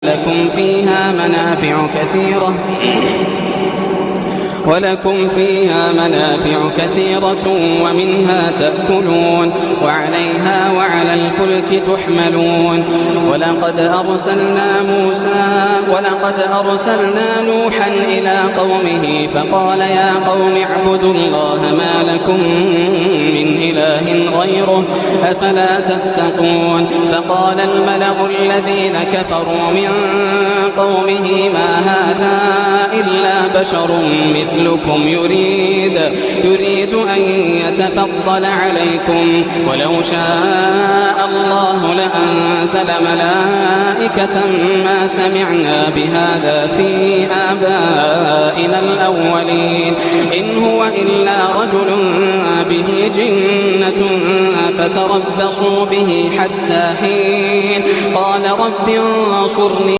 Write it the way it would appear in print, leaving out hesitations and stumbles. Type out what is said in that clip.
ولكم فيها منافع كثيرة ومنها تأكلون وعليها وعلى الفلك تحملون. ولقد أرسلنا نوحا إلى قومه فقال يا قوم اعبدوا الله ما لكم من إله غيره أفلا تتقون. فقال الملأ الذين كفروا من قومه ما هذا إلا بشر مثلكم يريد أن يتفضل عليكم ولو شاء الله لأنزل ملائكة ما سمعنا بهذا في آبائنا الأولين إن هو إلا رجل به جنة فتربصوا به حتى حين. قال رب انصرني